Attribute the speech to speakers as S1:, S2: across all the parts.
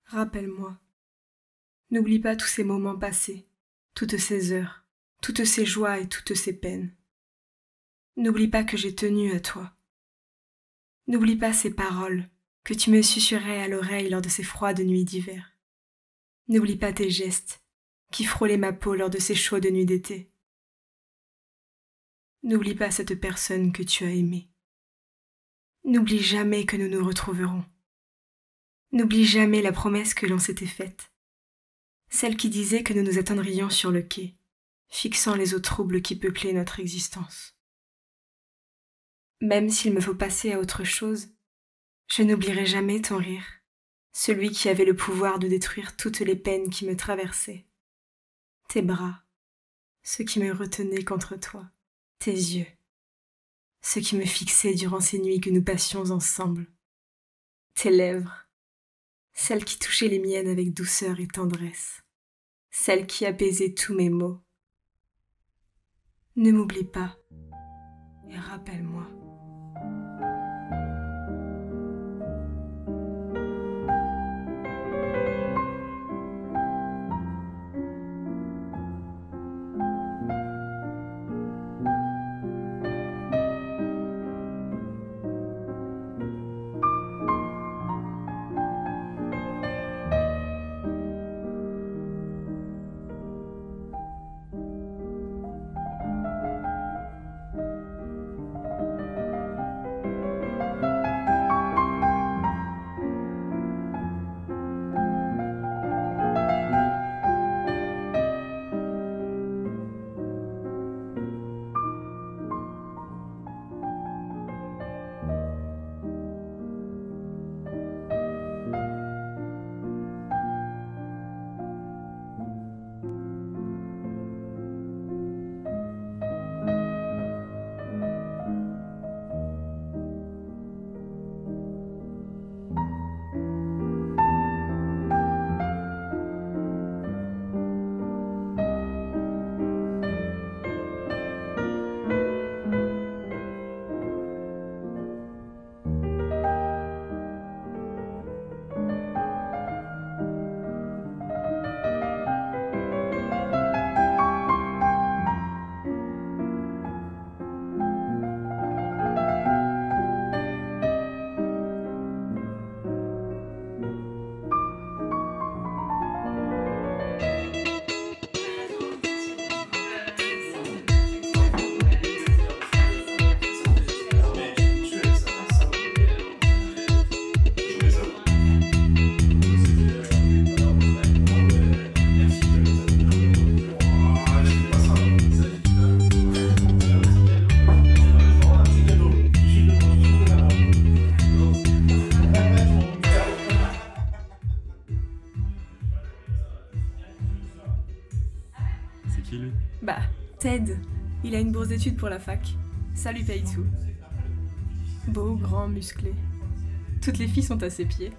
S1: Rappelle-moi. N'oublie pas tous ces moments passés, toutes ces heures, toutes ces joies et toutes ces peines. N'oublie pas que j'ai tenu à toi. N'oublie pas ces paroles que tu me susurrais à l'oreille lors de ces froides nuits d'hiver. N'oublie pas tes gestes qui frôlaient ma peau lors de ces chaudes nuits d'été. N'oublie pas cette personne que tu as aimée. N'oublie jamais que nous nous retrouverons. N'oublie jamais la promesse que l'on s'était faite. Celle qui disait que nous nous attendrions sur le quai, fixant les eaux troubles qui peuplaient notre existence. Même s'il me faut passer à autre chose, je n'oublierai jamais ton rire, celui qui avait le pouvoir de détruire toutes les peines qui me traversaient. Tes bras, ceux qui me retenaient contre toi, tes yeux, ceux qui me fixaient durant ces nuits que nous passions ensemble, tes lèvres, celles qui touchaient les miennes avec douceur et tendresse, celles qui apaisaient tous mes maux. Ne m'oublie pas et rappelle-moi. Bah, Ted, il a une bourse d'études pour la fac. Ça lui paye tout. Beau, grand, musclé. Toutes les filles sont à ses pieds.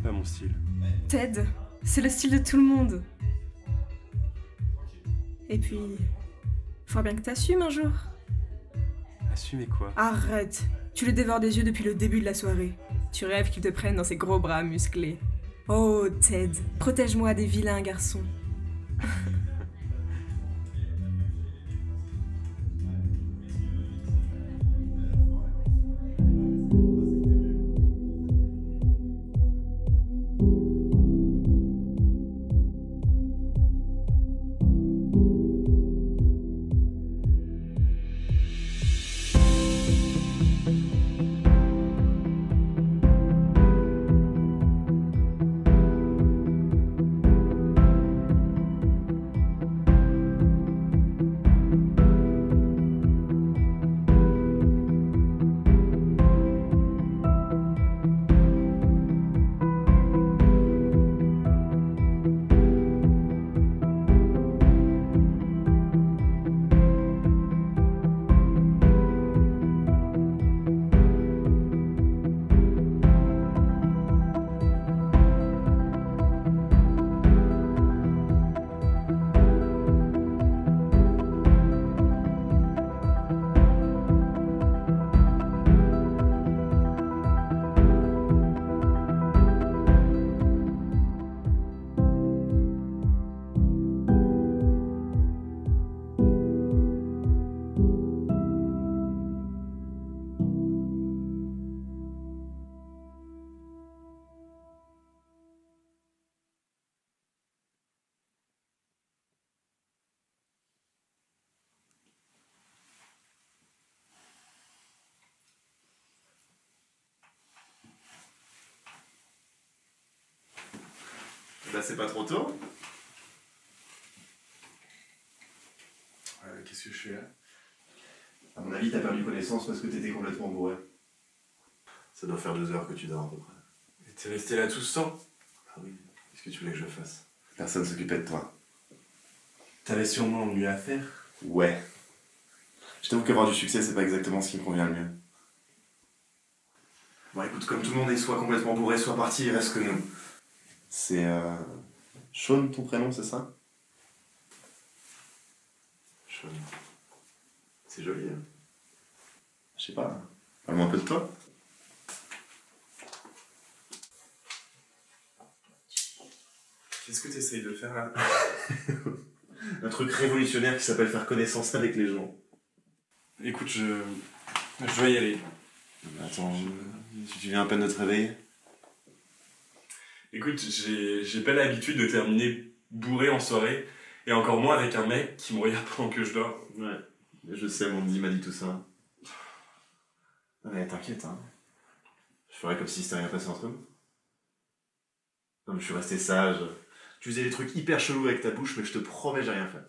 S2: Pas mon style.
S1: Ted, c'est le style de tout le monde. Et puis, faudra bien que t'assumes un jour.
S2: Assumer quoi?
S1: Arrête, tu le dévores des yeux depuis le début de la soirée. Tu rêves qu'il te prenne dans ses gros bras musclés. Oh Ted, protège-moi des vilains garçons.
S3: Bah c'est pas trop tôt.
S2: Qu'est-ce que je fais là?
S3: À mon avis, t'as perdu connaissance parce que t'étais complètement bourré. Ça doit faire 2 heures que tu dors à peu près.
S2: Et t'es resté là tout ce temps?
S3: Ah oui, qu'est-ce que tu voulais que je fasse? Personne s'occupait de toi.
S2: T'avais sûrement mieux à faire.
S3: Ouais. Je t'avoue qu'avoir du succès, c'est pas exactement ce qui me convient le mieux. Bon écoute, comme tout le monde est soit complètement bourré, soit parti, il reste que nous. C'est Sean, ton prénom, c'est ça? Sean. C'est joli, hein? Je sais pas. Parle-moi un peu de toi.
S2: Qu'est-ce que t'essayes de faire là?
S3: Un truc révolutionnaire qui s'appelle faire connaissance avec les gens.
S2: Écoute, je dois y aller.
S3: Attends, tu viens à peine de te réveiller?
S2: Écoute, j'ai pas l'habitude de terminer bourré en soirée, et encore moins avec un mec qui me regarde pendant que je dors.
S3: Ouais, je sais, Mandy m'a dit tout ça. Non mais t'inquiète, hein. Je ferais comme si c'était rien passé entre nous. Non mais je suis resté sage. Tu faisais des trucs hyper chelous avec ta bouche, mais je te promets, j'ai rien fait.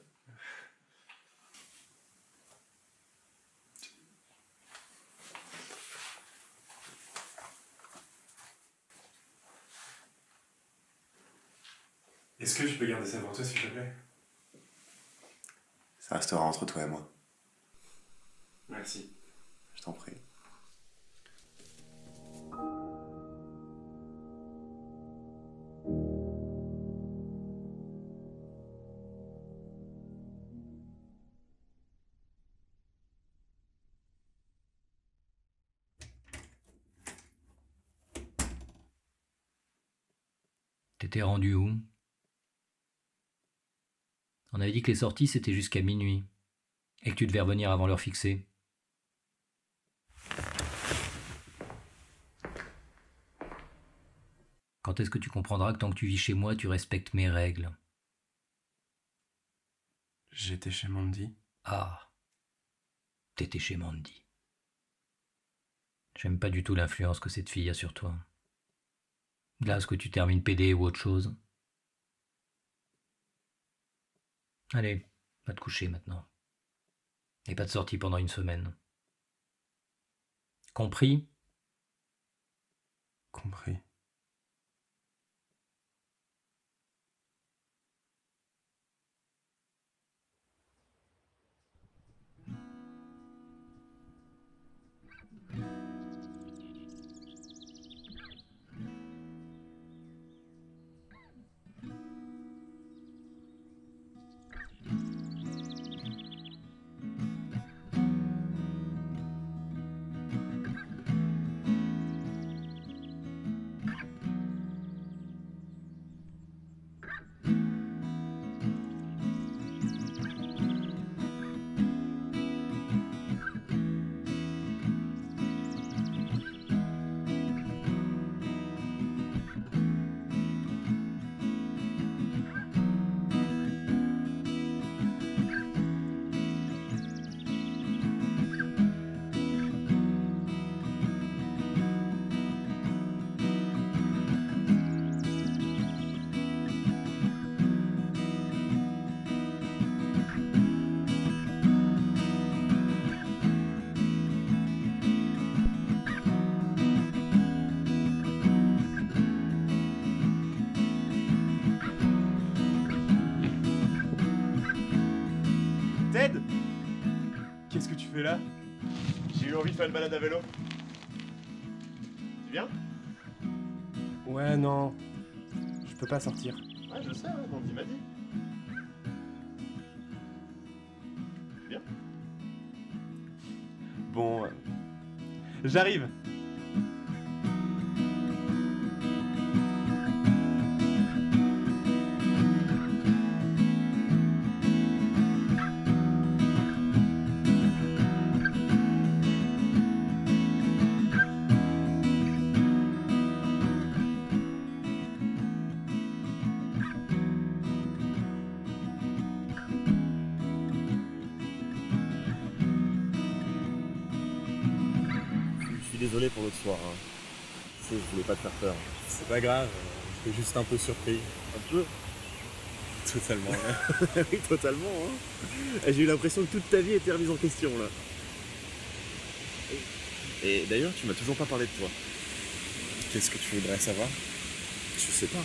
S2: Est-ce que tu peux garder ça pour toi, s'il te plaît?
S3: Ça restera entre toi et moi.
S2: Merci.
S3: Je t'en prie.
S4: T'étais rendu où? On avait dit que les sorties c'était jusqu'à minuit, et que tu devais revenir avant l'heure fixée. Quand est-ce que tu comprendras que tant que tu vis chez moi, tu respectes mes règles?
S2: J'étais chez Mandy.
S4: Ah, t'étais chez Mandy. J'aime pas du tout l'influence que cette fille a sur toi. Là, est-ce que tu termines PD ou autre chose? Allez, va te coucher maintenant. Et pas de sortie pendant une semaine. Compris?
S2: Compris.
S3: Ted! Qu'est-ce que tu fais là? J'ai eu envie de faire une balade à vélo. Tu viens?
S2: Ouais, non. Je peux pas sortir.
S3: Ouais, je sais, ouais, Mandy m'a dit. Tu viens?
S2: Bon, j'arrive.
S3: Je suis désolé pour l'autre soir. Hein. Je sais, je voulais pas te faire peur.
S2: C'est pas grave.
S5: T'es juste un peu surpris.
S3: Un peu.
S5: Totalement.
S3: Oui, totalement. Hein. J'ai eu l'impression que toute ta vie était remise en question là. Et d'ailleurs, tu m'as toujours pas parlé de toi.
S5: Qu'est-ce que tu voudrais savoir?
S3: Je sais pas.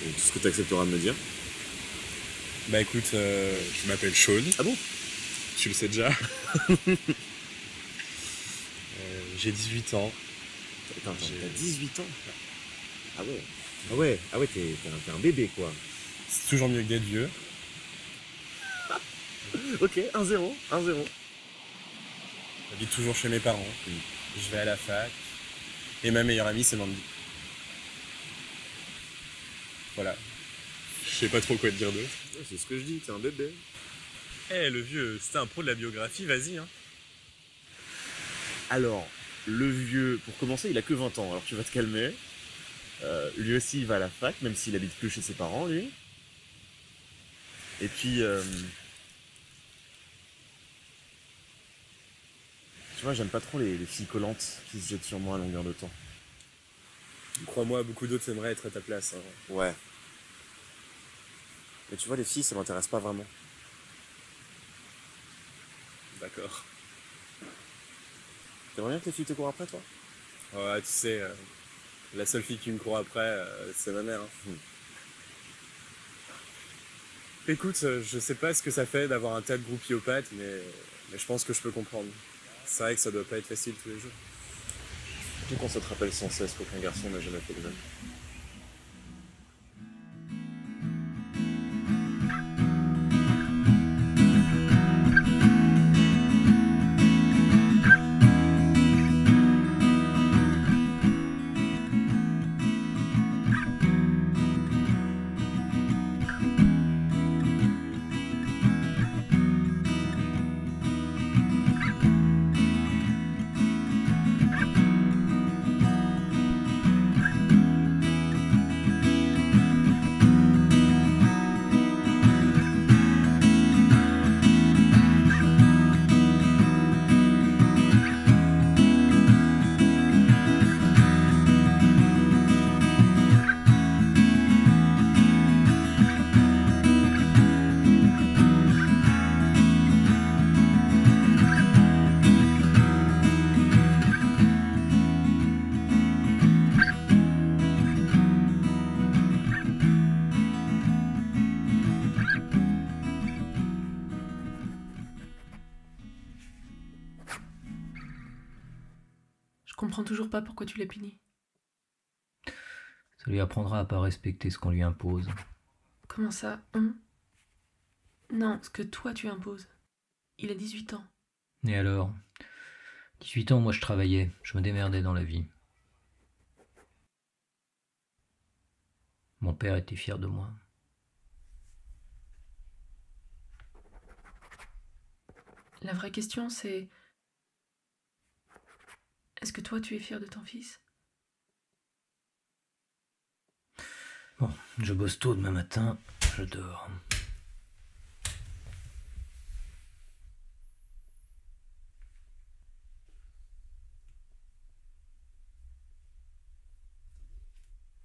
S3: Et tout ce que tu accepteras de me dire.
S5: Bah écoute, je m'appelle Sean.
S3: Ah bon?
S5: Tu le sais déjà. J'ai 18 ans.
S3: Attends, t'as 18 ans? Ah ouais. Ah ouais, ah ouais, t'es un bébé quoi.
S5: C'est toujours mieux que d'être vieux.
S3: Ok, 1-0.
S5: J'habite toujours chez mes parents. Je vais à la fac. Et ma meilleure amie, c'est Mandy. Voilà. Je sais pas trop quoi te dire d'autre.
S3: Ouais, c'est ce que je dis, t'es un bébé.
S5: Eh, le vieux, c'était un pro de la biographie, vas-y, hein.
S3: Alors, le vieux, pour commencer, il a que 20 ans, alors tu vas te calmer. Lui aussi, il va à la fac, même s'il habite plus chez ses parents, lui. Et puis... Tu vois, j'aime pas trop les filles collantes qui se jettent sur moi à longueur de temps.
S5: Crois-moi, beaucoup d'autres aimeraient être à ta place. Hein.
S3: Ouais. Mais tu vois, les filles, ça m'intéresse pas vraiment.
S5: D'accord.
S3: T'aimerais bien que les filles te courent après, toi?
S5: Ouais, tu sais, la seule fille qui me court après, c'est ma mère. Hein. Écoute, je sais pas ce que ça fait d'avoir un tel groupiopathe, mais je pense que je peux comprendre. C'est vrai que ça doit pas être facile tous les jours.
S3: Surtout quand ça te rappelle sans cesse qu'aucun garçon n'a jamais fait de même.
S1: Je comprends toujours pas pourquoi tu l'as puni.
S4: Ça lui apprendra à pas respecter ce qu'on lui impose.
S1: Comment ça, Non, ce que toi tu imposes. Il a 18 ans.
S4: Et alors? 18 ans, moi je travaillais, je me démerdais dans la vie. Mon père était fier de moi.
S1: La vraie question c'est... Est-ce que toi tu es fier de ton fils?
S4: Bon, je bosse tôt demain matin, je dors.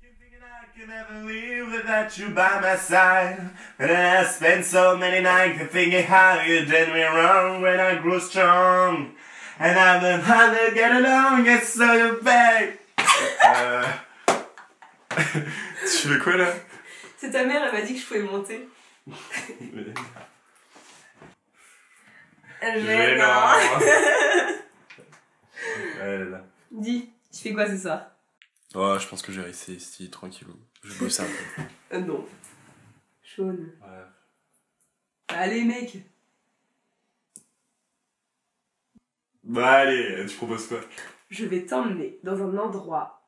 S6: I can never live without you by my side. And I spent so many nights thinking how you did me wrong when I grew strong. And I've been hard to get along, it's so you beg.
S2: Tu fais quoi là?
S1: C'est ta mère, elle m'a dit que je pouvais monter.
S2: Gênant. Ouais, là.
S1: Dis, tu fais quoi ce soir?
S2: Oh, je pense que je vais rester ici tranquillou. Je bosse un peu.
S1: Non. Sean.
S2: Ouais.
S1: Allez mec.
S2: Bah allez, tu proposes quoi?
S1: Je vais t'emmener dans un endroit.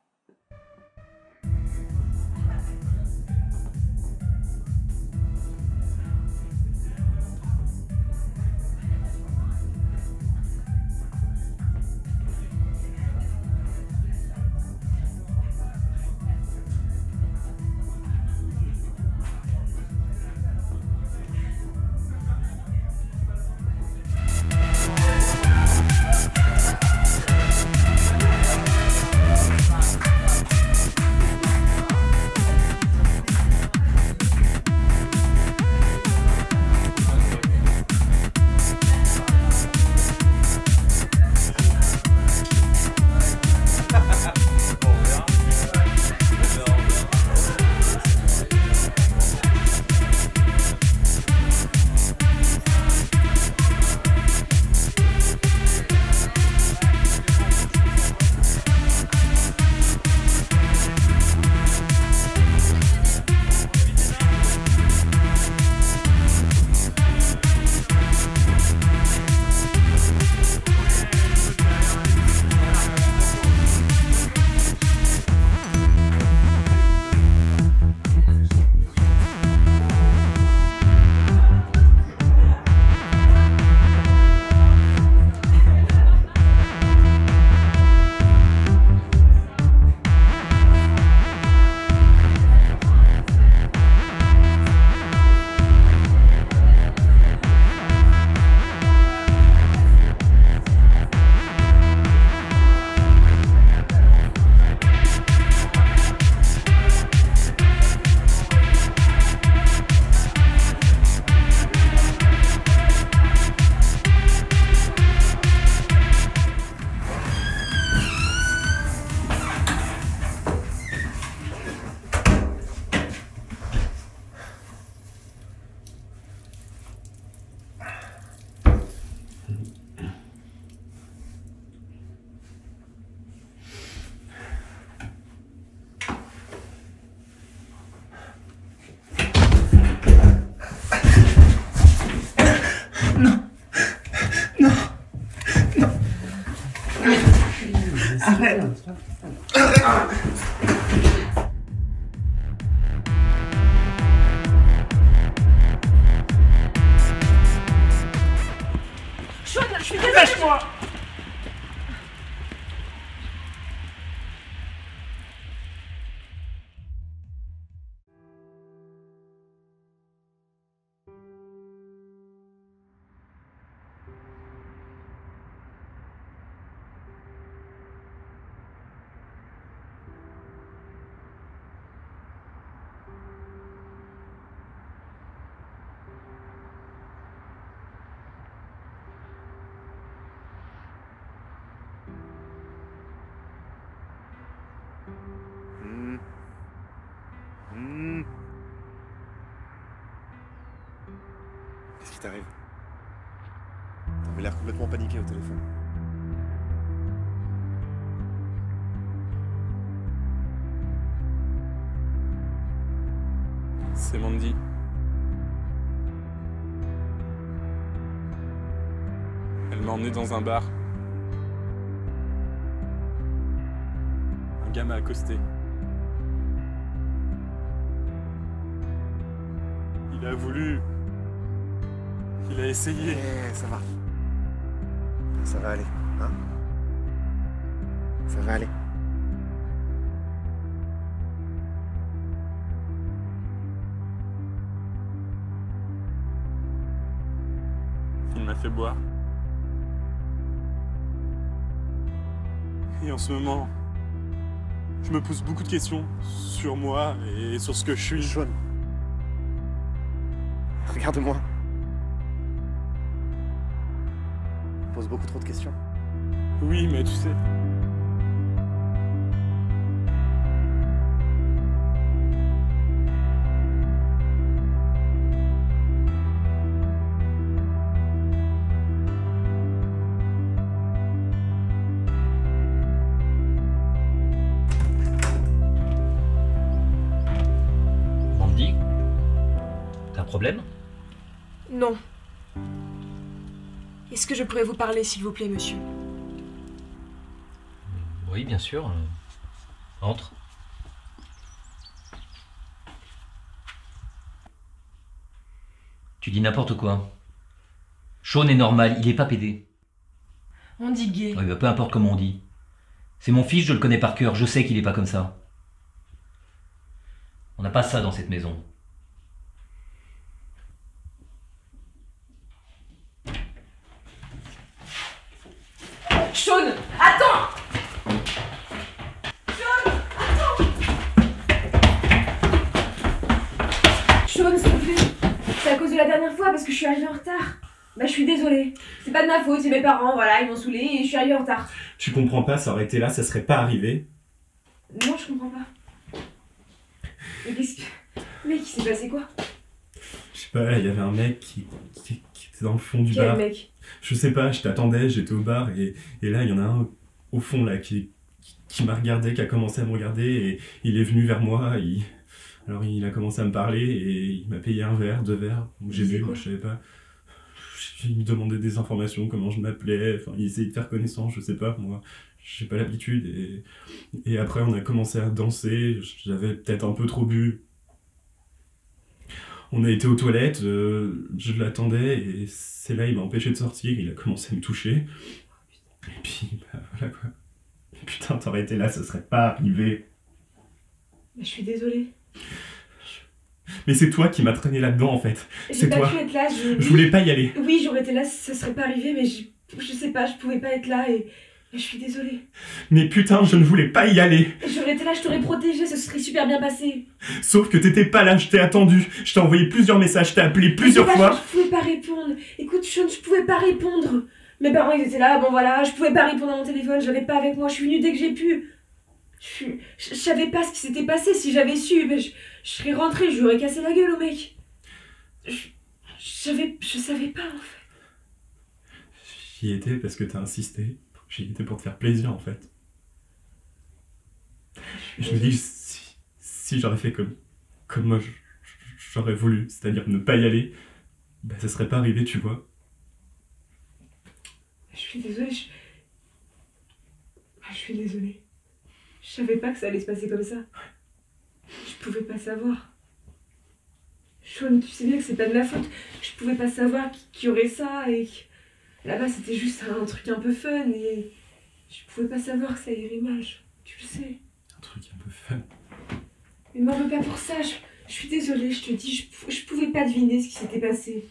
S1: Sean, je suis désolée.
S6: Lâche-moi!
S5: Qu'est-ce qui t'arrive? T'avais l'air complètement paniqué au téléphone. C'est Mandy. Elle m'a emmené dans un bar. Un gars m'a accosté. Il a voulu. Il a essayé.
S6: Ça va. Ça va aller, hein? Ça va aller.
S5: Il m'a fait boire. Et en ce moment, je me pose beaucoup de questions sur moi et sur ce que je suis.
S6: Sean. Regarde-moi. Je pose beaucoup trop de questions.
S5: Oui, mais tu sais.
S4: Mandy? T'as un problème?
S1: Non. Est-ce que je pourrais vous parler, s'il vous plaît, monsieur?
S4: Oui, bien sûr. Entre. Tu dis n'importe quoi. Sean est normal, il est pas pédé.
S1: On dit gay.
S4: Oui, bah, peu importe comment on dit. C'est mon fils, je le connais par cœur, je sais qu'il est pas comme ça. On n'a pas ça dans cette maison.
S1: Sean, attends! Sean, attends! Sean, s'il te plaît. C'est à cause de la dernière fois, parce que je suis arrivée en retard. Bah, je suis désolée. C'est pas de ma faute, c'est mes parents, voilà, ils m'ont saoulée et je suis arrivée en retard.
S2: Tu comprends pas, ça aurait été là, ça serait pas arrivé.
S1: Non, je comprends pas. Mais qu'est-ce que... Mec, il s'est passé quoi?
S2: Je sais pas, il y avait un mec qui était dans le fond du
S1: Quel
S2: bar.
S1: mec?
S2: Je sais pas, je t'attendais, j'étais au bar et là il y en a un au fond là qui m'a regardé, qui a commencé à me regarder et il est venu vers moi. Alors il a commencé à me parler et il m'a payé un verre, 2 verres. Donc j'ai bu, moi je savais pas. Il me demandait des informations, comment je m'appelais, enfin il essayait de faire connaissance, je sais pas, moi j'ai pas l'habitude et après on a commencé à danser, j'avais peut-être un peu trop bu. On a été aux toilettes, je l'attendais et c'est là il m'a empêché de sortir, il a commencé à me toucher. Et puis bah voilà quoi. Putain, t'aurais été là, ça serait pas arrivé.
S1: Bah, je suis désolée.
S2: Mais c'est toi qui m'as traîné là-dedans en fait.
S1: J'ai
S2: C'est
S1: pas
S2: toi.
S1: pu être là,
S2: Je voulais pas y aller.
S1: Oui, j'aurais été là, ça serait pas arrivé, mais je sais pas, je pouvais pas être là et je suis désolée.
S2: Mais putain, je ne voulais pas y aller.
S1: J'aurais été là, je t'aurais protégé, ce serait super bien passé.
S2: Sauf que t'étais pas là, je t'ai attendu. Je t'ai envoyé plusieurs messages, je t'ai appelé plusieurs
S1: C'est pas
S2: fois.
S1: que je pouvais pas répondre. Écoute, Sean, je pouvais pas répondre. Mes parents, ils étaient là, bon voilà, je pouvais pas répondre à mon téléphone, j'avais pas avec moi, je suis venue dès que j'ai pu. Je savais pas ce qui s'était passé, si j'avais su, mais je serais rentrée, je lui aurais cassé la gueule au mec. Je savais pas en fait.
S2: J'y étais parce que t'as insisté. J'y étais pour te faire plaisir en fait. Et je me dis, si j'aurais fait comme moi j'aurais voulu, c'est-à-dire ne pas y aller, bah ça serait pas arrivé, tu vois.
S1: Je suis désolée, je suis désolée. Je savais pas que ça allait se passer comme ça. Je pouvais pas savoir. Sean, tu sais bien que c'est pas de ma faute. Je pouvais pas savoir qu'il y aurait ça et que là-bas c'était juste un truc un peu fun et je pouvais pas savoir que ça irait mal. Tu le sais.
S2: Un truc un peu fun.
S1: Mais m'en veux pas pour ça. Je suis désolée, je te dis, je pouvais pas deviner ce qui s'était passé.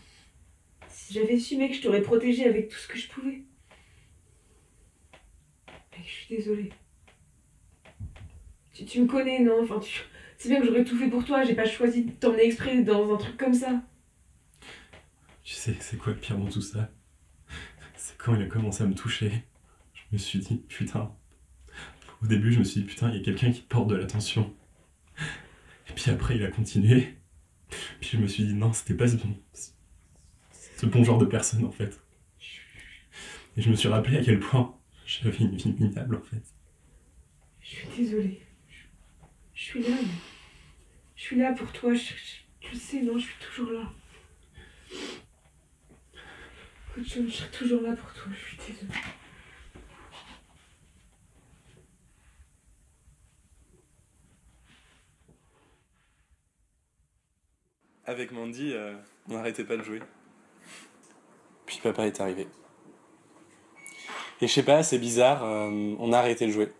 S1: Si j'avais su, mec, je t'aurais protégé avec tout ce que je pouvais. Mec, je suis désolée. Tu me connais, non? Enfin, tu sais bien que j'aurais tout fait pour toi, j'ai pas choisi de t'emmener exprès dans un truc comme ça.
S2: Tu sais, c'est quoi le pire dans tout ça? C'est quand il a commencé à me toucher. Je me suis dit, putain. Au début, je me suis dit, putain, il y a quelqu'un qui porte de l'attention. Et puis après, il a continué. Puis je me suis dit, non, c'était pas ce bon genre de personne, en fait. Et je me suis rappelé à quel point j'avais une vie minable, en fait.
S1: Je suis désolée. Je suis là, mais... Je suis là pour toi, tu le sais, non, je suis toujours là. Écoute, je serai toujours là pour toi, je suis désolée.
S5: Avec Mandy, on n'arrêtait pas de jouer. Puis papa est arrivé. Et je sais pas, c'est bizarre, on a arrêté de jouer.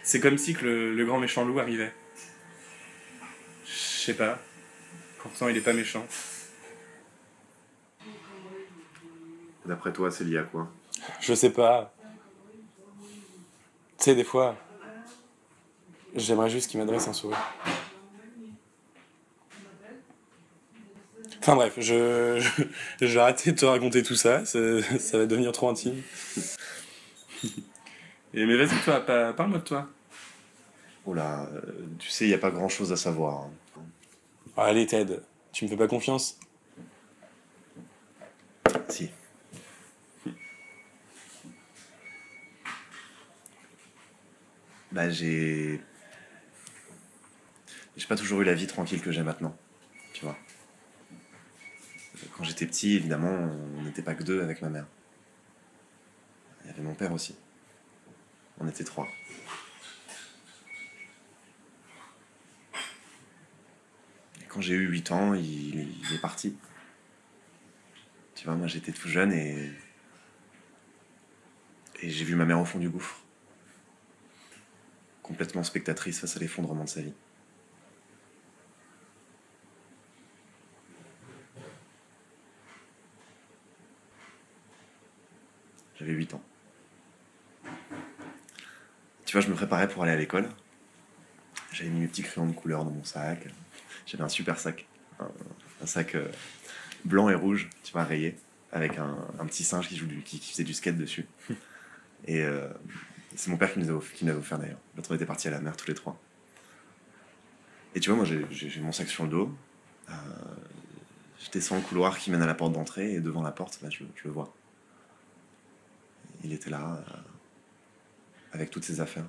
S5: C'est comme si que le grand méchant loup arrivait. Je sais pas. Pourtant, il est pas méchant.
S3: D'après toi, c'est lié à quoi?
S5: Je sais pas. Tu sais, des fois, j'aimerais juste qu'il m'adresse un sourire. Enfin bref, je vais arrêter de te raconter tout ça, ça va devenir trop intime. Mais vas-y, toi, parle-moi de toi.
S3: Oh là, tu sais, il n'y a pas grand-chose à savoir. Hein.
S5: Ah, allez, Ted, tu me fais pas confiance?
S3: Si. Bah, j'ai pas toujours eu la vie tranquille que j'ai maintenant, tu vois. Quand j'étais petit, évidemment, on n'était pas que deux avec ma mère. Il y avait mon père aussi. On était trois. Et quand j'ai eu 8 ans, il est parti. Tu vois, moi j'étais tout jeune et j'ai vu ma mère au fond du gouffre. Complètement spectatrice face à l'effondrement de sa vie. J'avais 8 ans. Tu vois, je me préparais pour aller à l'école. J'avais mis mes petits crayons de couleur dans mon sac. J'avais un super sac. Un sac blanc et rouge, tu vois, rayé. Avec un petit singe qui faisait du skate dessus. Et c'est mon père qui nous avait offert d'ailleurs. L'autre on était partis à la mer tous les trois. Et tu vois, moi j'ai mon sac sur le dos. Je descends le couloir qui mène à la porte d'entrée. Et devant la porte, là, je le vois. Il était là, avec toutes ses affaires.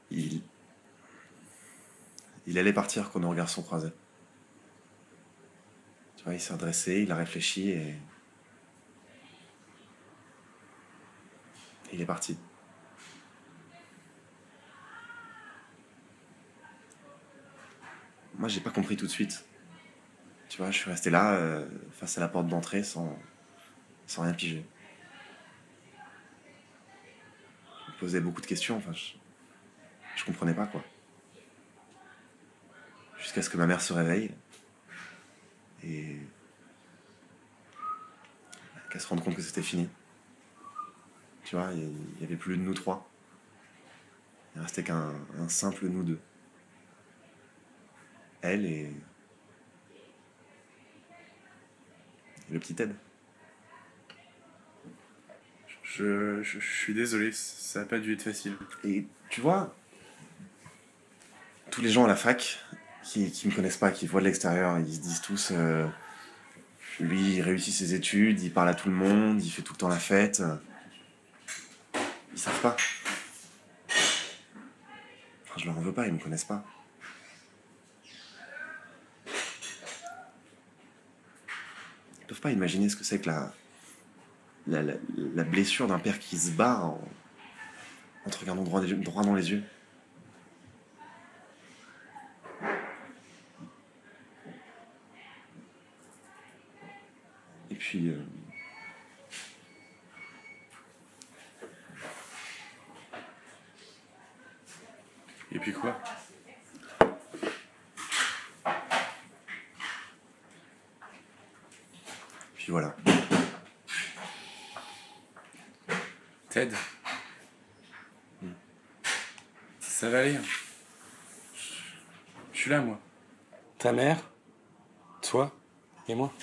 S3: Il allait partir quand nos regards sont croisés. Tu vois, il s'est redressé, il a réfléchi et il est parti. Moi, j'ai pas compris tout de suite. Tu vois, je suis resté là, face à la porte d'entrée, sans rien piger. Je me posais beaucoup de questions, enfin, je comprenais pas, quoi. Jusqu'à ce que ma mère se réveille et qu'elle se rende compte que c'était fini. Tu vois, il y avait plus de nous trois. Il restait qu'un simple nous deux. Elle et le petit Ted.
S5: Je suis désolé, ça a pas dû être facile.
S3: Et tu vois, tous les gens à la fac qui me connaissent pas, qui voient de l'extérieur, ils se disent tous lui, il réussit ses études, il parle à tout le monde, il fait tout le temps la fête. Ils savent pas. Enfin, je leur en veux pas, ils me connaissent pas. Ils peuvent pas imaginer ce que c'est que la blessure d'un père qui se barre en te regardant droit dans les yeux. Et puis...
S5: Et puis quoi?
S3: Puis voilà.
S5: Ted, ça va aller. Je suis là, moi. Ta mère, toi et moi.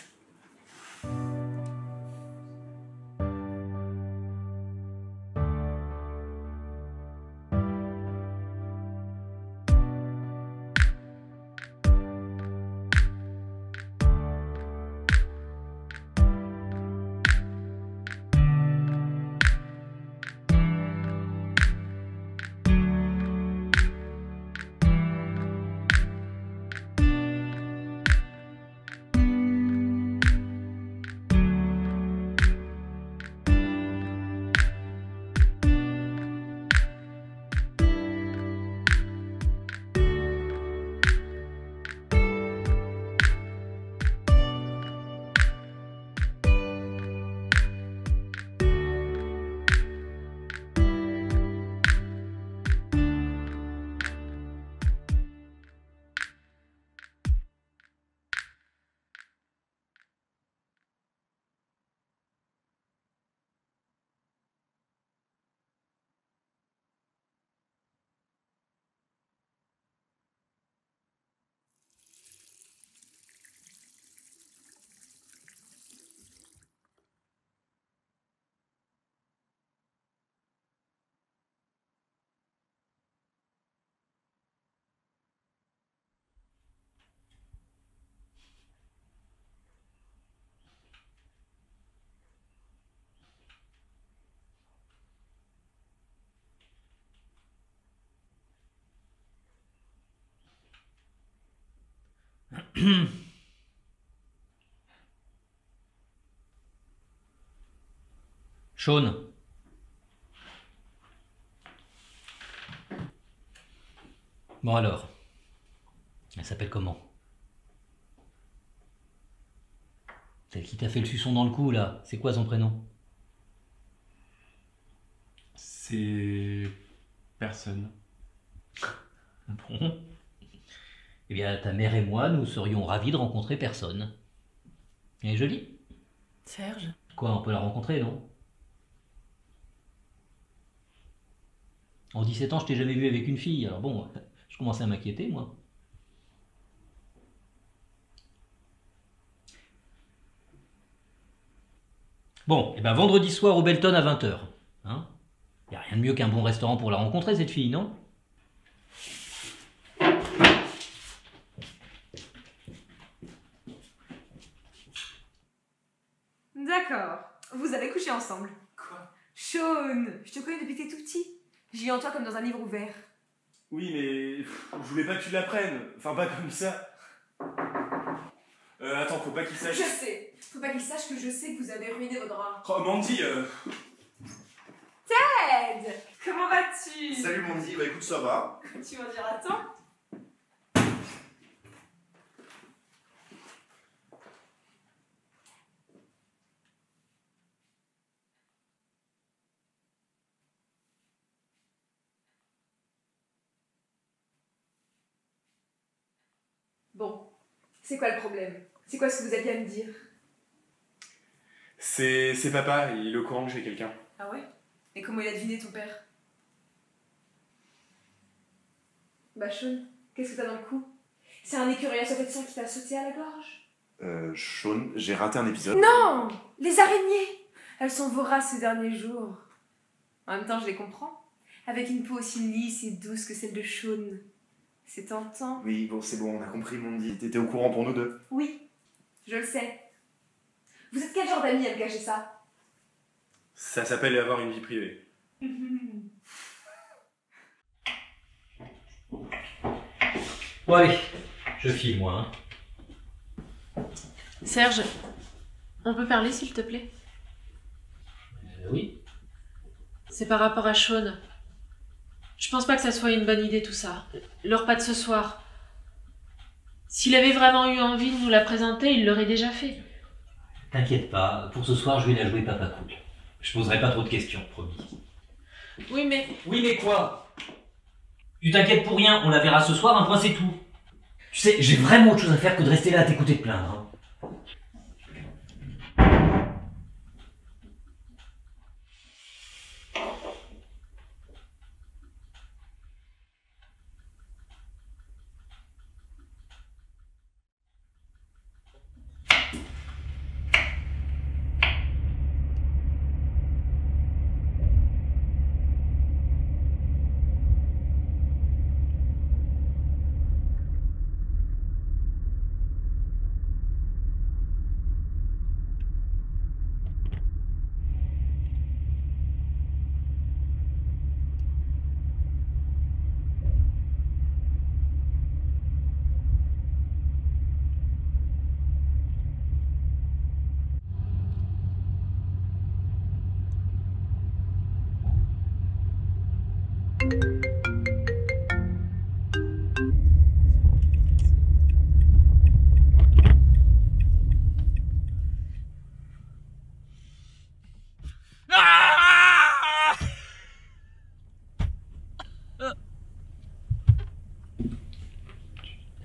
S4: Shaun. Bon alors, elle s'appelle comment? Celle qui t'a fait le suçon dans le cou, là, c'est quoi son prénom?
S2: C'est... personne.
S4: Bon. Eh bien, ta mère et moi, nous serions ravis de rencontrer personne. Elle est jolie?
S7: Serge?
S4: Quoi, on peut la rencontrer, non? En 17 ans, je t'ai jamais vu avec une fille, alors bon, je commençais à m'inquiéter, moi. Bon, et ben vendredi soir au Belton à 20h. Hein? Y a rien de mieux qu'un bon restaurant pour la rencontrer, cette fille, non?
S1: D'accord. Vous avez couché ensemble.
S5: Quoi?
S1: Shaun, je te connais depuis que t'es tout petit. J'ai lu en toi comme dans un livre ouvert.
S5: Oui, mais je voulais pas que tu l'apprennes. Enfin, pas comme ça. Attends, faut pas qu'il sache.
S1: Je sais. Faut pas qu'il sache que je sais que vous avez ruiné vos draps.
S5: Oh, Mandy,
S1: Ted! Comment vas-tu?
S3: Salut Mandy, bah écoute, ça va.
S1: Tu m'en diras tant? Bon, c'est quoi le problème? C'est quoi ce que vous aviez à me dire?
S5: c'est papa, il est au courant que j'ai quelqu'un.
S1: Ah ouais? Et comment il a deviné ton père? Bah Shaun, qu'est-ce que t'as dans le cou? C'est un écureuil à assophétien qui t'a sauté à la gorge?
S3: Shaun, j'ai raté un épisode.
S1: Non! Les araignées! Elles sont voraces ces derniers jours. En même temps, je les comprends. Avec une peau aussi lisse et douce que celle de Shaun. C'est tentant.
S3: Oui, bon, c'est bon, on a compris Mandy. T'étais au courant pour nous deux.
S1: Oui, je le sais. Vous êtes quel genre d'amis à me cacher ça?
S5: Ça s'appelle avoir une vie privée.
S4: Bon allez, je file moi. Hein.
S7: Serge, On peut parler, s'il te plaît?
S4: Oui.
S7: C'est par rapport à Sean. Je pense pas que ça soit une bonne idée, tout ça. Le repas de ce soir. S'il avait vraiment eu envie de nous la présenter, il l'aurait déjà fait.
S4: T'inquiète pas, pour ce soir, je vais la jouer papa cool. Je poserai pas trop de questions, promis.
S7: Oui, mais...
S4: Oui, mais quoi? Tu t'inquiètes pour rien, on la verra ce soir, un point c'est tout. Tu sais, j'ai vraiment autre chose à faire que de rester là à t'écouter te plaindre. Hein.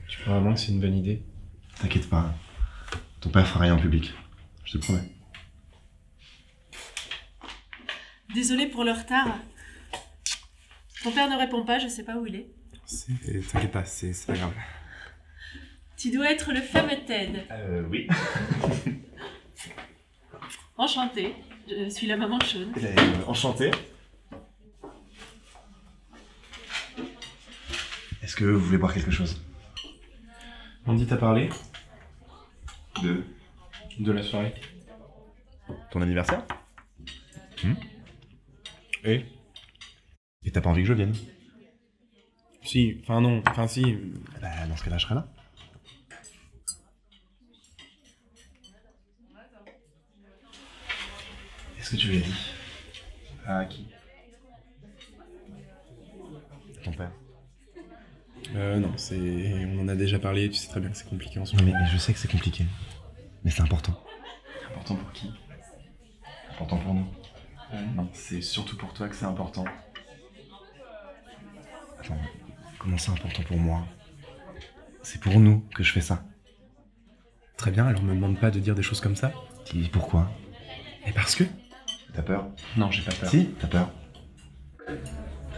S2: Tu crois vraiment que c'est une bonne idée?
S3: T'inquiète pas, ton père fera rien en public, je te promets.
S7: Désolée pour le retard. Ton père ne répond pas, je sais pas où il est.
S5: T'inquiète pas, c'est pas grave.
S7: Tu dois être le fameux Ted.
S3: Oui.
S7: Enchantée, je suis la maman de Sean.
S3: Enchanté. Est-ce que vous voulez boire quelque chose?
S2: Mandy t'a parlé
S3: De
S2: de la soirée?
S3: ton anniversaire?
S2: Et
S3: Et t'as pas envie que je vienne?
S2: Si, enfin non, enfin si.
S3: Bah, dans ce cas-là, je serai là. Est-ce que tu lui as dit? À qui? Ton père.
S2: Non, on en a déjà parlé, tu sais très bien que c'est compliqué en ce
S3: Non
S2: moment.
S3: mais je sais que c'est compliqué. Mais c'est important.
S8: Important pour qui?
S3: Important pour nous.
S8: Non, c'est surtout pour toi que c'est important.
S3: Attends, comment c'est important pour moi? C'est pour nous que je fais ça.
S2: Très bien, alors me demande pas de dire des choses comme ça.
S3: Et pourquoi?
S2: Et parce que?
S3: T'as peur?
S8: Non, j'ai pas peur.
S3: Si, t'as peur.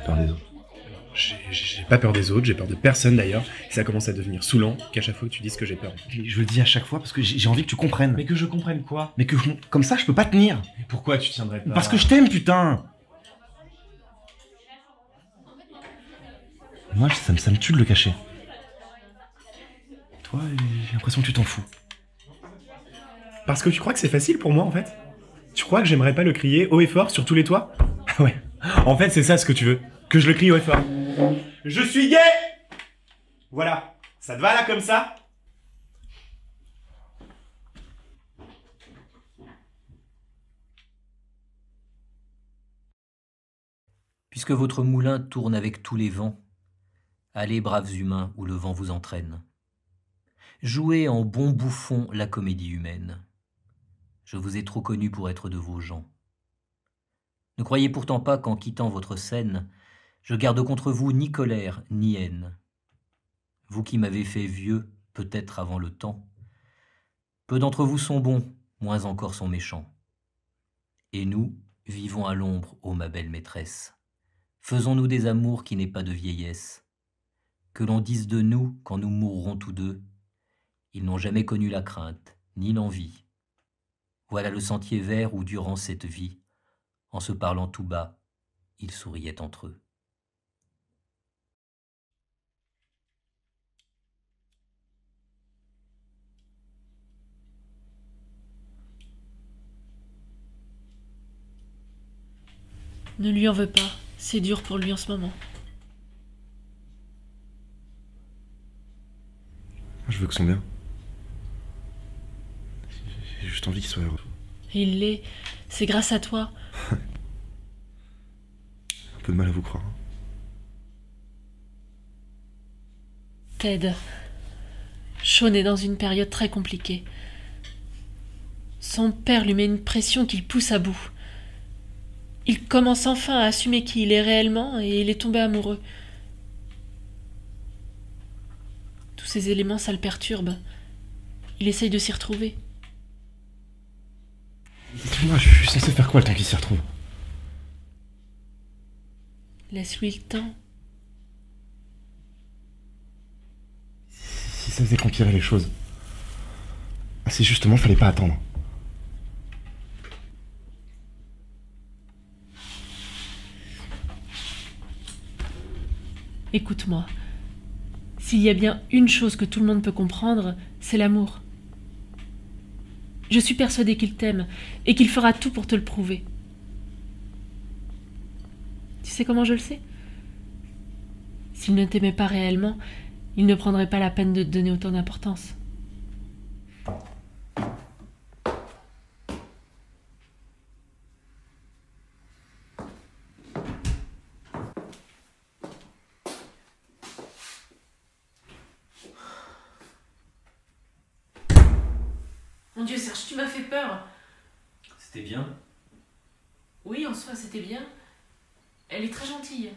S3: Peur des autres.
S2: J'ai pas peur des autres, j'ai peur de personne d'ailleurs. Et ça commence à devenir saoulant qu'à chaque fois que tu dises que j'ai peur.
S3: Je le dis à chaque fois parce que j'ai envie que tu comprennes.
S2: Mais que je comprenne quoi?
S3: Mais que comme ça, je peux pas tenir.
S2: Mais pourquoi tu tiendrais pas?
S3: Parce que je t'aime, putain. Moi, ça me tue de le cacher. Toi, j'ai l'impression que tu t'en fous.
S2: Parce que tu crois que c'est facile pour moi en fait? Tu crois que j'aimerais pas le crier haut et fort sur tous les toits? Ah ouais. En fait, c'est ça ce que tu veux. Que je le crie haut et fort. Je suis gay! Voilà. Ça te va là comme ça?
S4: Puisque votre moulin tourne avec tous les vents, allez, braves humains, où le vent vous entraîne. Jouez en bon bouffon la comédie humaine. Je vous ai trop connu pour être de vos gens. Ne croyez pourtant pas qu'en quittant votre scène, je garde contre vous ni colère ni haine. Vous qui m'avez fait vieux, peut-être avant le temps, peu d'entre vous sont bons, moins encore sont méchants. Et nous, vivons à l'ombre, ô ma belle maîtresse. Faisons-nous des amours qui n'aient pas de vieillesse. Que l'on dise de nous, quand nous mourrons tous deux, ils n'ont jamais connu la crainte, ni l'envie. Voilà le sentier vert où, durant cette vie, en se parlant tout bas, ils souriaient entre eux.
S7: Ne lui en veux pas, c'est dur pour lui en ce moment.
S3: Je veux que son bien. Je
S6: juste envie qu'il soit heureux.
S7: Et il l'est. C'est grâce à toi.
S6: Un peu de mal à vous croire.
S7: Ted. Sean est dans une période très compliquée. Son père lui met une pression qu'il pousse à bout. Il commence enfin à assumer qui il est réellement et il est tombé amoureux. Tous ces éléments, ça le perturbe. Il essaye de s'y retrouver.
S6: Dis-moi, je suis censé faire quoi le temps qu'il s'y retrouve?
S7: Laisse-lui le temps.
S6: Si ça faisait qu'empirer les choses. Ah, c'est justement, fallait pas attendre.
S7: Écoute-moi. S'il y a bien une chose que tout le monde peut comprendre, c'est l'amour. Je suis persuadée qu'il t'aime et qu'il fera tout pour te le prouver. Tu sais comment je le sais? S'il ne t'aimait pas réellement, il ne prendrait pas la peine de te donner autant d'importance. Mon Dieu, Serge, tu m'as fait peur.
S4: C'était bien.
S7: Oui, en soi, c'était bien. Elle est très gentille.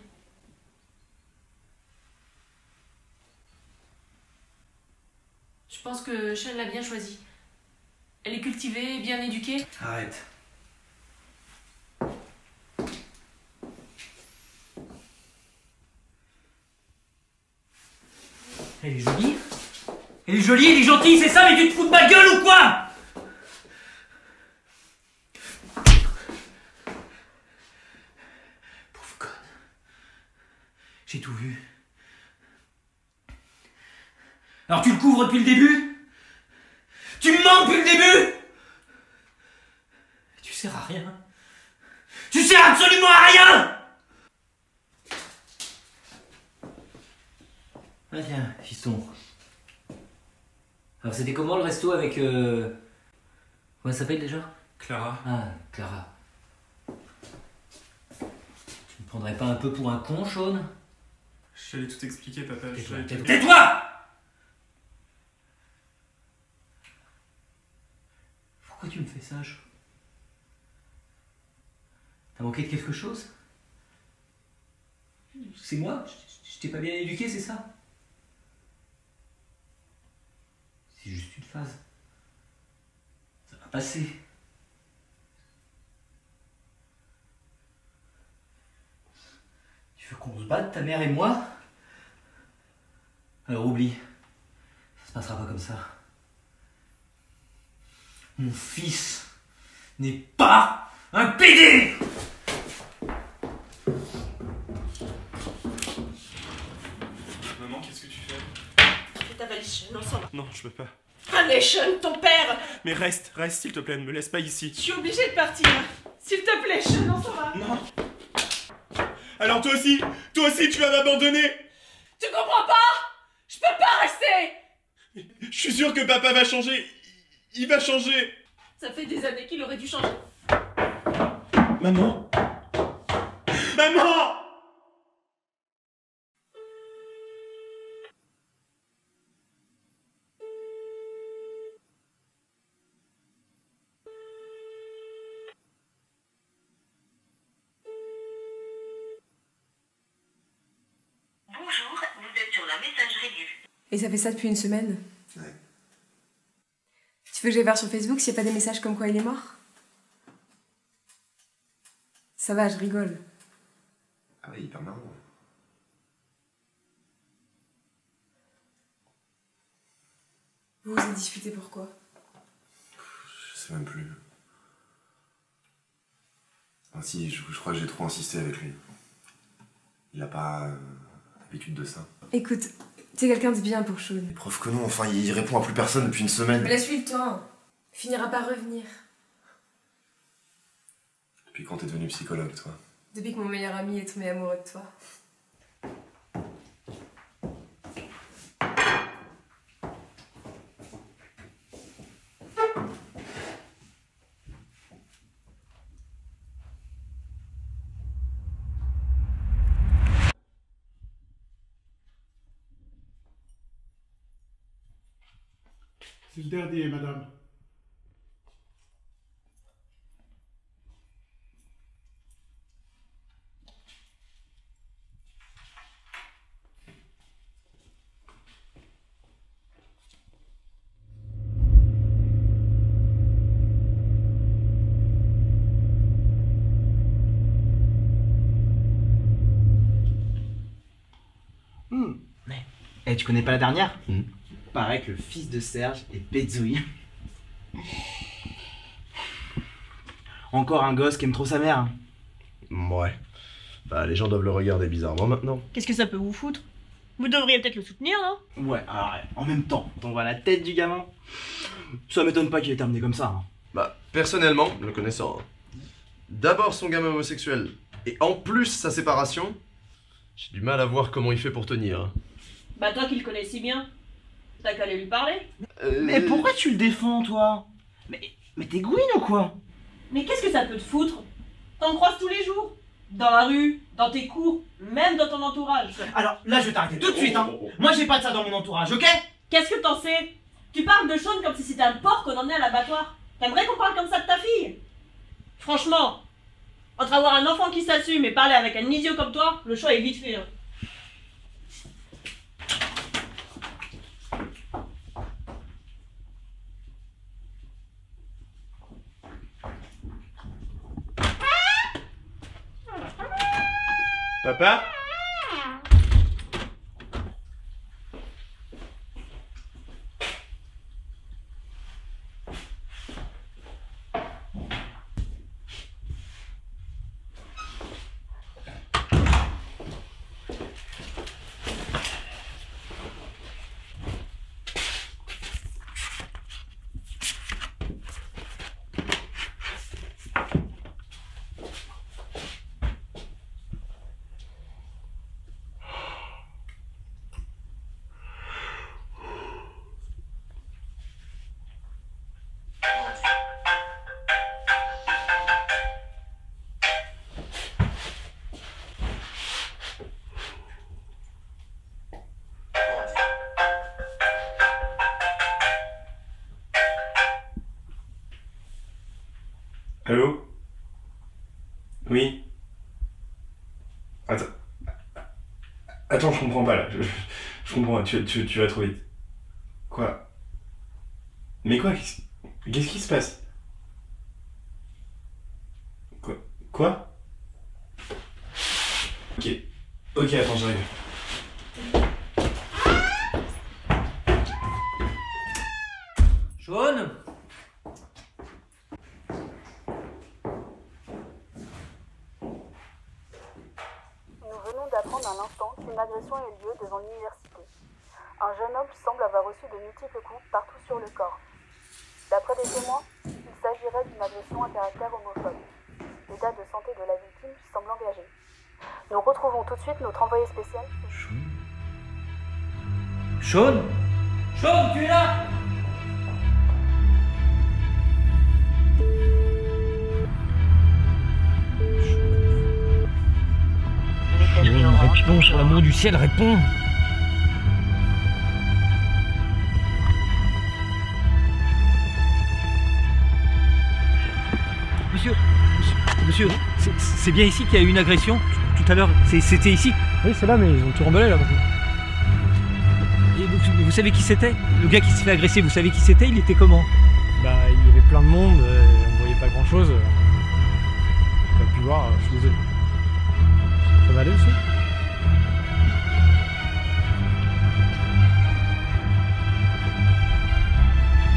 S7: Je pense que Sean l'a bien choisie. Elle est cultivée, bien éduquée.
S4: Arrête. Elle est jolie. Elle est jolie, elle est gentille, c'est ça, mais tu te fous de ma gueule ou quoi? Pauvre conne. J'ai tout vu. Alors tu le couvres depuis le début? Tu me mens depuis le début? Tu sers à rien. Tu sers absolument à rien! Ah tiens, fiston. Alors c'était comment le resto avec... Comment elle s'appelle déjà?
S5: Clara.
S4: Ah, Clara. Tu me prendrais pas un peu pour un con, Sean?
S5: Je t'allais tout expliquer, papa.
S4: Tais-toi,
S5: Je t'allais tout-
S4: tais-toi! Pourquoi tu me fais ça, Sean? T'as manqué de quelque chose? C'est moi? Je t'ai pas bien éduqué, c'est ça? C'est juste une phase. Ça va passer. Tu veux qu'on se batte, ta mère et moi? Alors oublie. Ça se passera pas comme ça. Mon fils n'est pas un PD!
S5: Maman, qu'est-ce que tu fais?
S9: Fais ta valise, Sean, on s'en va.
S5: Non, je peux pas.
S9: Allez, Sean, ton père!
S5: Mais reste, s'il te plaît, ne me laisse pas ici.
S9: Je suis obligée de partir. S'il te plaît, Sean, on s'en va.
S5: Non. Alors toi aussi, tu vas m'abandonner.
S9: Tu comprends pas? Je peux pas rester!
S5: Je suis sûr que papa va changer. Il va changer.
S9: Ça fait des années qu'il aurait dû changer.
S5: Maman. Maman.
S10: Bonjour, vous êtes sur la messagerie du...
S1: Et ça fait ça depuis une semaine?
S3: Ouais.
S1: Tu veux que j'aille voir sur Facebook s'il n'y a pas des messages comme quoi il est mort? Ça va, je rigole.
S3: Ah oui, hyper marrant.
S1: Vous vous êtes disputé pourquoi?
S3: Je sais même plus. Ah si, je crois que j'ai trop insisté avec lui. Il a pas l'habitude de ça.
S1: Écoute, t'es quelqu'un de bien pour Sean.
S3: Preuve que non, enfin, il répond à plus personne depuis une semaine.
S1: Mais laisse-lui le temps. Il finira par revenir.
S3: Depuis quand t'es devenu psychologue, toi?
S1: Depuis que mon meilleur ami est tombé amoureux de toi.
S11: C'est le dernier, madame.
S12: Eh, tu connais pas la dernière? Paraît que le fils de Serge est pétzouille. Encore un gosse qui aime trop sa mère. Hein.
S13: Ouais. Bah, les gens doivent le regarder bizarrement maintenant.
S14: Qu'est-ce que ça peut vous foutre? Vous devriez peut-être le soutenir, non?
S12: Ouais, alors, en même temps, quand on voit la tête du gamin, ça m'étonne pas qu'il ait terminé comme ça. Hein.
S13: Bah, personnellement, le connaissant, d'abord son gamin homosexuel, et en plus sa séparation, j'ai du mal à voir comment il fait pour tenir. Hein.
S14: Bah toi qui le connais si bien, t'as qu'à aller lui parler.
S12: Mais pourquoi tu le défends, toi? Mais t'es gouine ou quoi?
S14: Mais qu'est-ce que ça peut te foutre? T'en croises tous les jours. Dans la rue, dans tes cours, même dans ton entourage.
S12: Alors là, je vais t'arrêter tout de suite, hein. Moi, j'ai pas de ça dans mon entourage, ok?
S14: Qu'est-ce que t'en sais? Tu parles de Sean comme si c'était un porc qu'on emmenait à l'abattoir. T'aimerais qu'on parle comme ça de ta fille? Franchement, entre avoir un enfant qui s'assume et parler avec un idiot comme toi, le choix est vite fait. Hein.
S5: Papa?
S2: Allô? Oui? Attends. Attends, je comprends pas là. Je comprends, tu vas trop vite. Quoi? Mais quoi? Qu'est-ce qui se passe? Quoi? Ok. Ok, attends, j'arrive.
S4: Sean?
S15: Nous venons d'apprendre à l'instant qu'une agression a eu lieu devant l'université. Un jeune homme semble avoir reçu de multiples coups partout sur le corps. D'après des témoins, il s'agirait d'une agression à caractère homophobe. L'état de santé de la victime semble engagé. Nous retrouvons tout de suite notre envoyé spécial.
S4: Sean? Sean, tu es là? Réponds, sur l'amour du ciel, réponds. Monsieur, c'est bien ici qu'il y a eu une agression tout à l'heure. C'était ici?
S16: Oui, c'est là, mais ils ont tout remballé là.
S4: Et vous savez qui c'était? Le gars qui s'est fait agresser, vous savez qui c'était? Il était comment?
S16: Bah, il y avait plein de monde, on voyait pas grand chose. J'ai pas pu voir, je suis désolé. Ça va aller aussi?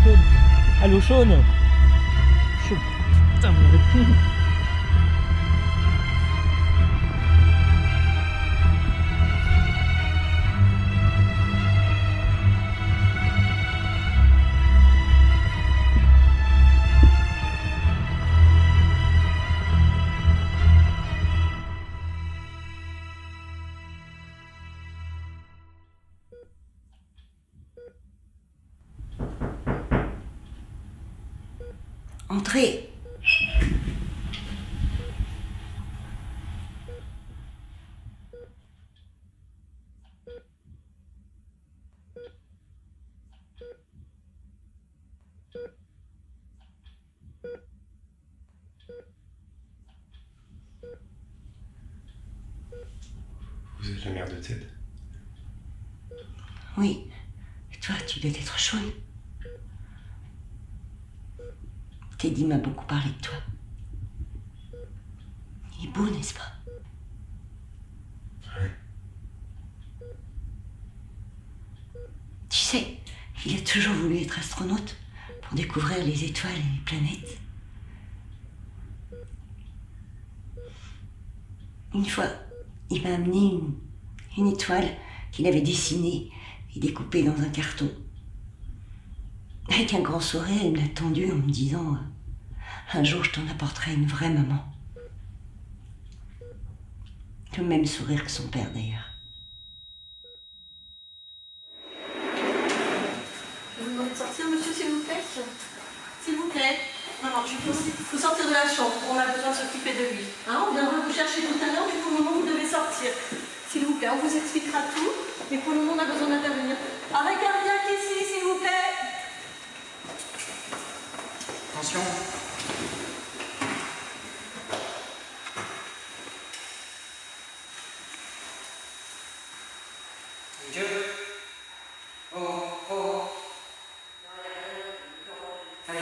S16: Sean. Allô, Sean? Sean. Putain, mon réponse.
S17: Entrez.
S2: la mère de Ted.
S11: Oui. Et toi, tu dois être chaude. Teddy m'a beaucoup parlé de toi. Il est beau, n'est-ce pas?
S2: Ouais.
S11: Tu sais, il a toujours voulu être astronaute pour découvrir les étoiles et les planètes. Une fois, il m'a amené une étoile qu'il avait dessinée et découpée dans un carton. Avec un grand sourire, il me l'a tendue en me disant « Un jour, je t'en apporterai une vraie maman. » Le même sourire que son père, d'ailleurs.
S14: Vous demandez de sortir, monsieur, s'il vous plaît? S'il vous plaît. Non, je faut sortir de la chambre. On a besoin de s'occuper de lui. Hein, on viendra vous chercher tout à l'heure, mais pour le moment, vous devez sortir. S'il vous plaît, on vous expliquera tout, mais pour le moment, on a besoin d'intervenir. Arrêt cardiaque ici, s'il vous plaît.
S12: Attention. Dieu. Oh, oh. Allez.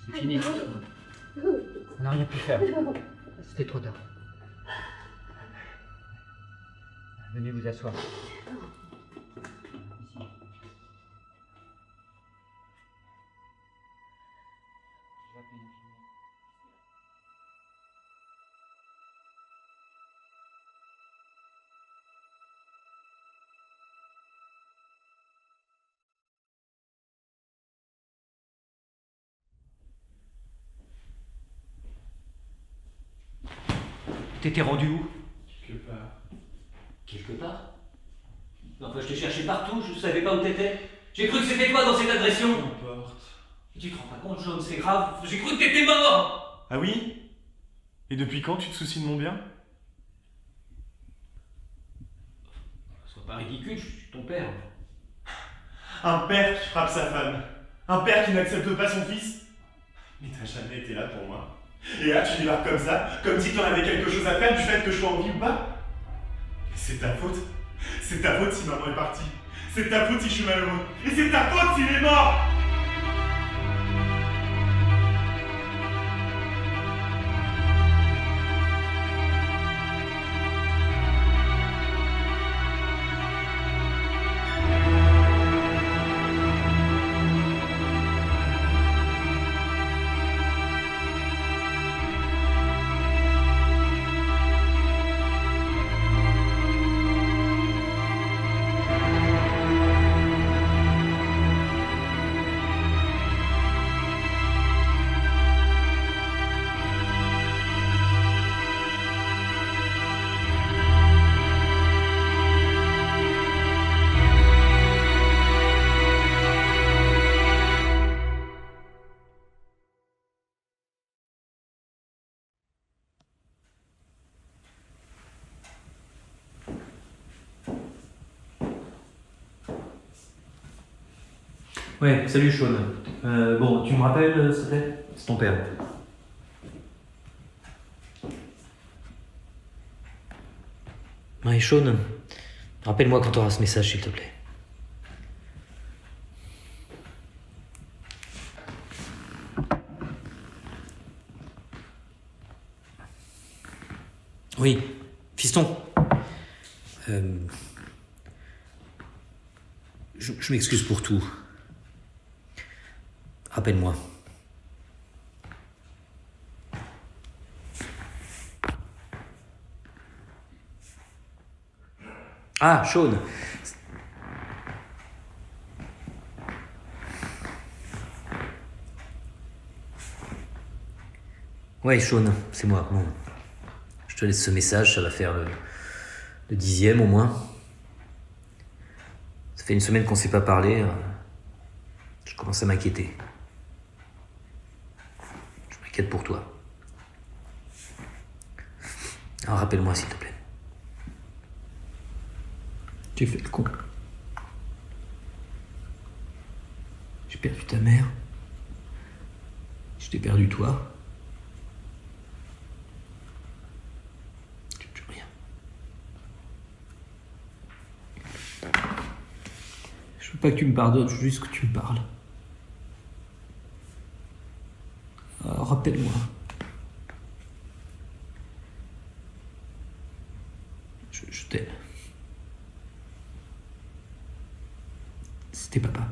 S4: C'est fini. On n'a rien pu faire. C'était trop tard. Venez vous asseoir. T'étais rendu où?
S2: Quelque part.
S4: Quelque part? Enfin, je t'ai cherché partout, je savais pas où t'étais. J'ai cru que c'était toi dans cette agression.
S2: N'importe.
S4: Tu te rends pas compte, Jaune, c'est grave. J'ai cru que t'étais mort.
S2: Ah oui? Et depuis quand tu te soucies de mon bien?
S4: Sois pas ridicule, je suis ton père.
S3: Un père qui frappe sa femme. Un père qui n'accepte pas son fils. Mais t'as jamais été là pour moi. Et là, tu débarques comme ça, comme si t'en avais quelque chose à faire du fait que je sois en vie ou pas. Et c'est ta faute. C'est ta faute si maman est partie. C'est ta faute si je suis malheureux. Et c'est ta faute s'il est mort.
S4: Ouais, salut Sean. Bon, tu me rappelles, s'il te plaît? C'est ton père. Ouais, Sean, rappelle-moi quand tu auras ce message, s'il te plaît. Oui, fiston. Je m'excuse pour tout. Rappelle-moi. Ah, Sean. Ouais, Sean, c'est moi. Bon. Je te laisse ce message, ça va faire le 10e au moins. Ça fait une semaine qu'on s'est pas parlé. Je commence à m'inquiéter. Je m'inquiète pour toi. Alors rappelle-moi s'il te plaît. J'ai fait le con. J'ai perdu ta mère. Je t'ai perdu toi. J'ai plus rien. Je veux pas que tu me pardonnes, je veux juste que tu me parles. Alors, rappelle-moi. Je t'aime. C'était papa.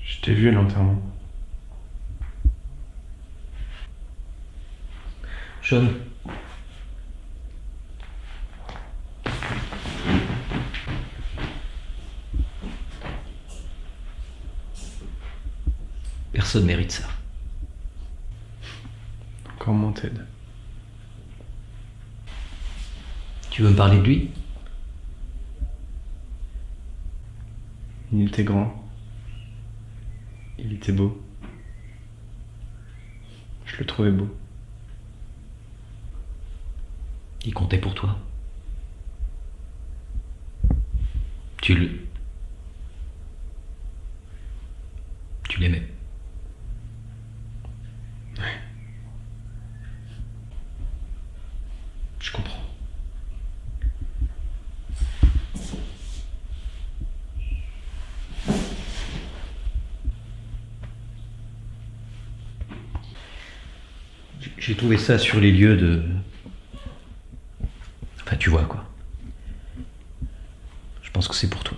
S5: Je t'ai vu à l'enterrement.
S4: Sean. Personne mérite ça.
S5: Encore moins Ted.
S4: Tu veux me parler de lui?
S5: Il était grand. Il était beau. Je le trouvais beau.
S4: Il comptait pour toi. Tu l'aimais.
S5: Ouais.
S4: Je comprends. J'ai trouvé ça sur les lieux de... Enfin, tu vois, quoi. Je pense que c'est pour toi.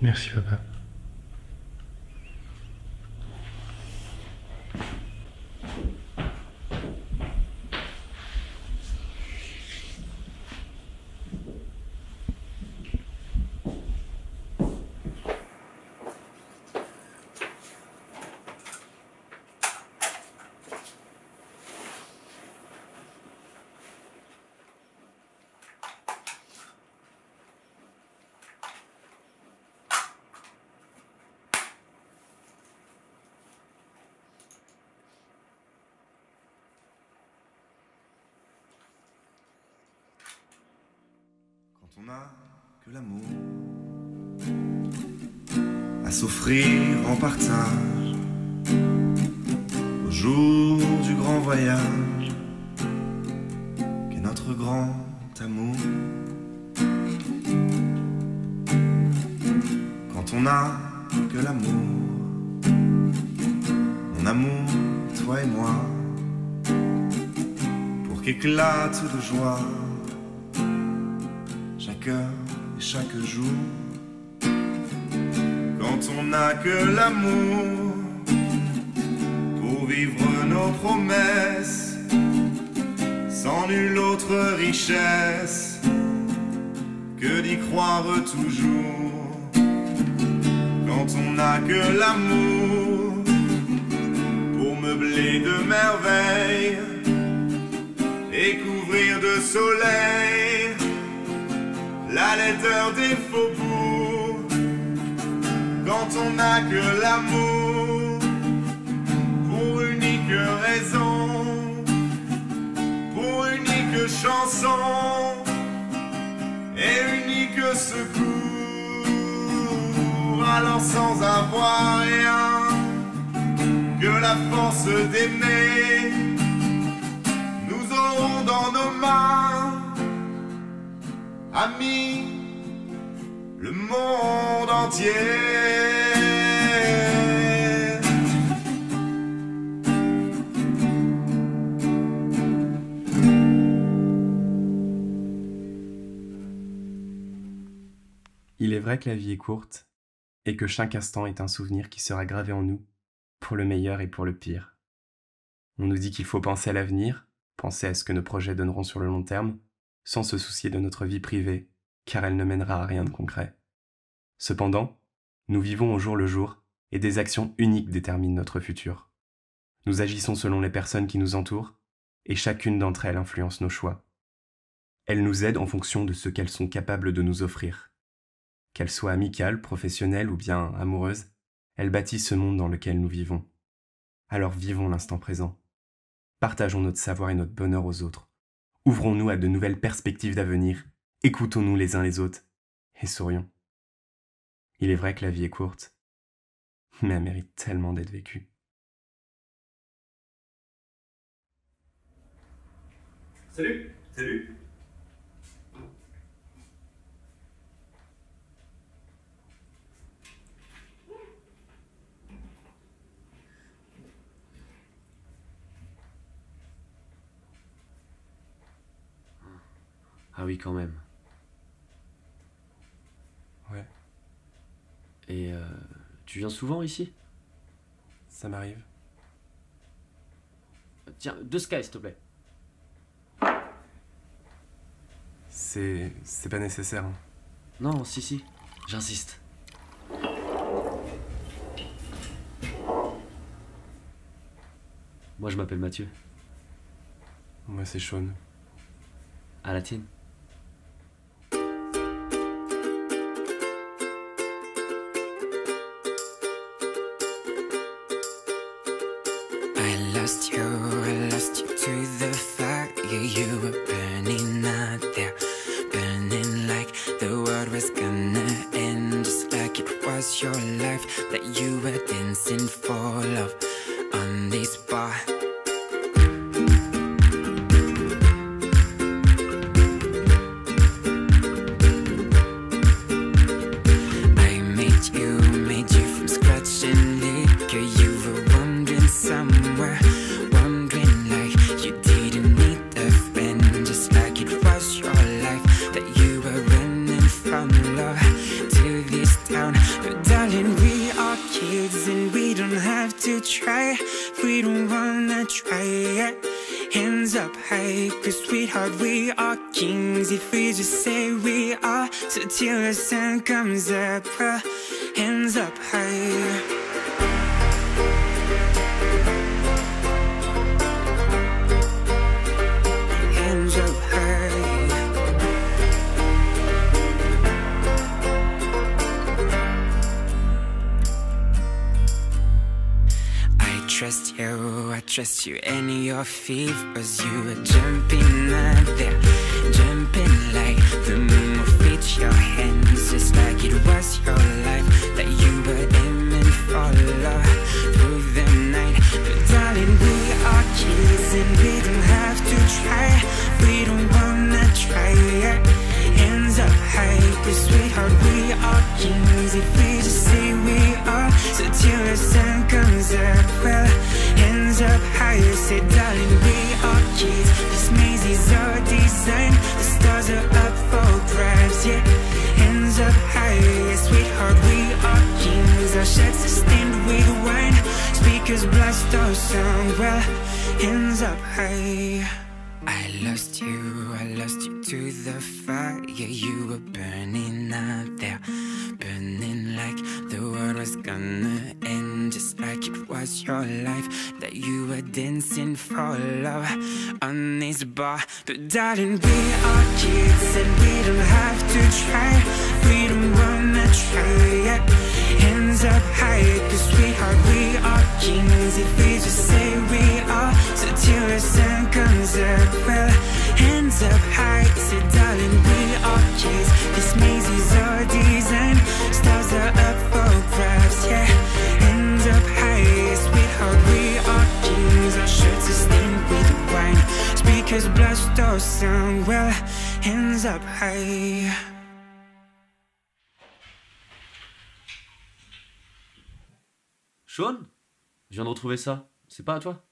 S5: Merci, papa.
S6: On n'a que l'amour à s'offrir en partage au jour du grand voyage qu'est notre grand amour. Quand on n'a que l'amour, mon amour toi et moi, pour qu'éclate de joie chaque heure et chaque jour. Quand on n'a que l'amour pour vivre nos promesses, sans nulle autre richesse que d'y croire toujours. Quand on n'a que l'amour pour meubler de merveilles et couvrir de soleil la laideur des faubourgs. Quand on n'a que l'amour pour unique raison, pour unique chanson et unique secours, alors sans avoir rien que la force d'aimer, nous aurons dans nos mains, amis, le monde entier.
S17: Il est vrai que la vie est courte et que chaque instant est un souvenir qui sera gravé en nous, pour le meilleur et pour le pire. On nous dit qu'il faut penser à l'avenir, penser à ce que nos projets donneront sur le long terme, sans se soucier de notre vie privée, car elle ne mènera à rien de concret. Cependant, nous vivons au jour le jour, et des actions uniques déterminent notre futur. Nous agissons selon les personnes qui nous entourent, et chacune d'entre elles influence nos choix. Elles nous aident en fonction de ce qu'elles sont capables de nous offrir. Qu'elles soient amicales, professionnelles ou bien amoureuses, elles bâtissent ce monde dans lequel nous vivons. Alors vivons l'instant présent. Partageons notre savoir et notre bonheur aux autres. Ouvrons-nous à de nouvelles perspectives d'avenir. Écoutons-nous les uns les autres et sourions. Il est vrai que la vie est courte, mais elle mérite tellement d'être vécue.
S3: Salut. Salut.
S18: Ah oui, quand même.
S17: Ouais.
S18: Et tu viens souvent ici?
S17: Ça m'arrive.
S18: Tiens, 2 Sky, s'il te plaît.
S17: C'est pas nécessaire. Hein.
S18: Non, si, j'insiste. Moi, je m'appelle Mathieu.
S17: Moi, c'est Sean.
S18: À la tienne.
S19: I lost you to the fire. You were burning out there, burning like the world was gonna end, just like it was your life that you were dancing for love on this bar. I made you from scratch and liquor. You were wandering somewhere, wondering like you didn't need a friend, just like it was your life that you were running from love to this town. But darling, we are kids and we don't have to try. We don't wanna try it. Hands up high, cause sweetheart, we are kings if we just say we are. So till the sun comes up, hands up high. Hands up high. I trust you and your fevers. You were jumping out there, jumping like the moon will fit your hands, just like it was your life that you were aiming for love through the night. But darling, we are kids and we don't have to try. We don't wanna try it. Hands up high, cause sweetheart, we are kings if we just say we are. So till the sun comes up, well, hands up high. Said, darling, we are kids. These mazes are designed. The stars are up for grabs, yeah. Hands up high, yeah, sweetheart, we are kings. Our shirts are stained with wine. Speakers blast our sound, well, hands up high. I lost you to the fire. You were burning up there, burning like the world was gonna end, just like it was your life, that you were dancing for love on this bar. But darling, we are kids and we don't have to try. We don't wanna try, yeah. Hands up high, cause sweetheart, we are kings. If we just say we are, so till the sun comes up, well, hands up high. Say, darling, we are kids. These mazes are designed. Stars are up for grabs, yeah. Hands up high, sweetheart, we are kings. Our shirts are stained with wine. Speakers blast our sound, well, hands up high.
S18: Sean, je viens de retrouver ça. C'est pas à toi?